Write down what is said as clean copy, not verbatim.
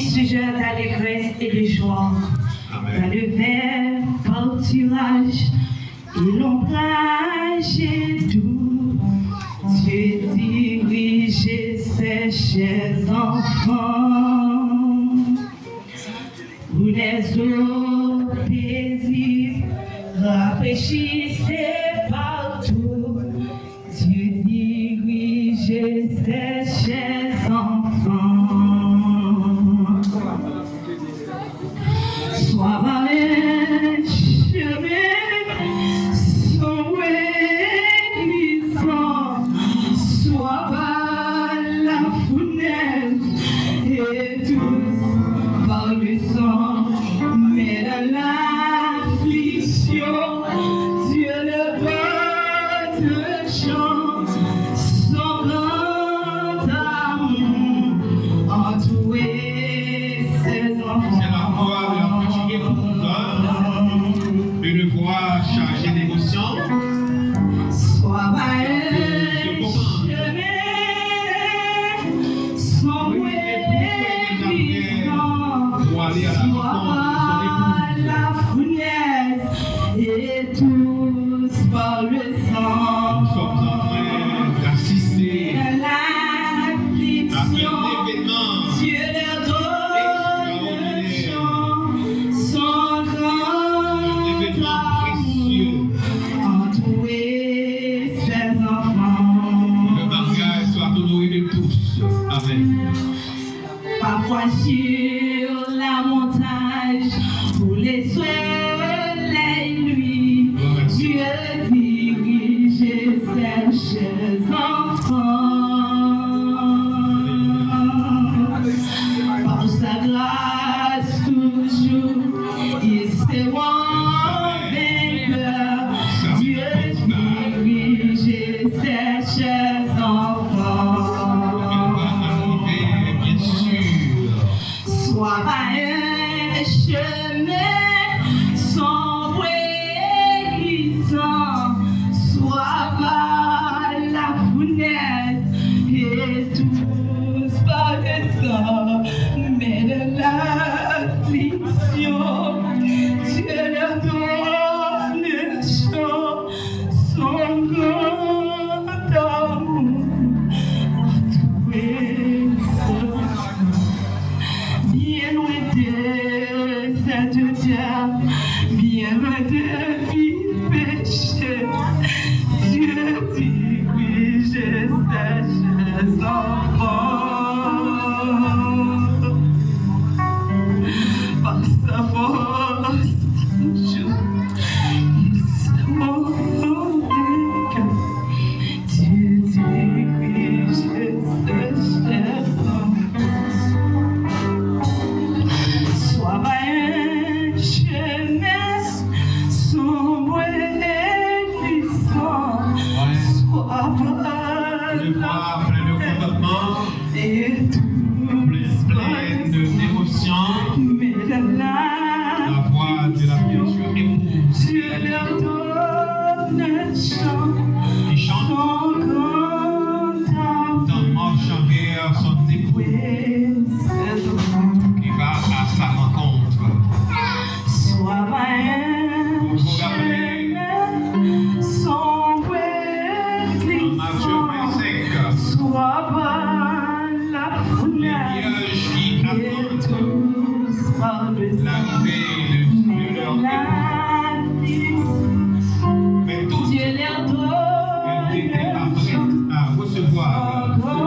sujet d'allégresse et de joie. Dans le vert pâturage et l'ombrage est doux, Dieu dirige ses chers enfants. Où les eaux paisibles rafraîchissent partout, Dieu dirige ses chers enfants. Sois par un chemin sombre glissant, sois par la fournaise et tous par le sang, mais dans l'affliction, Dieu le votre chant, son grand amour entouré ses enfants. De le voir chargé d'émotion. Sois par un chemin sombre et glissant, sois par la fournaise et tous par le sang. Nous sommes en train d'assister Dans à l'affliction, un événement Dieu leur donne le chant, son grand précieux. entourer ses enfants. Le mariage soit honoré de tous. Amen. Parfois sur la montagne, où les soleils nuits, Dieu dirige ses chers enfants. Par sa grâce toujours, ils seront vainqueurs. Dieu dirige ses chers enfants. Bien sûr. Sois par un chemin sombre et glissant, sois par la fournaise et tous par le sang, mais de l'affliction, Dieu leur donne le chant, son grand amour entouré ses enfants. Bien loin de cette terre, bien loin de vie péché, Dieu dirige ses chers enfants. Par sa force, toujours, ils seront vainqueurs. Dieu dirige ses chers enfants. Sois par un chemin sombre et glissant, sois par Le voir plein de contentement, et tout plein d'émotion, mais de la voix de la future épouse Dieu leur donne un chant, qui chante son grand amour. dans marchant vers son époux Oui, ses enfants. qui va à sa rencontre. Sois par un Vous vous rappelez chemin sombre et en Matthieu glissant, 25, sois par la les fournaise vierges qui et attendent tous par le sang. l'arrivée de leur époux. Mais tous, Dieu leur elles étaient donne prêtes à recevoir son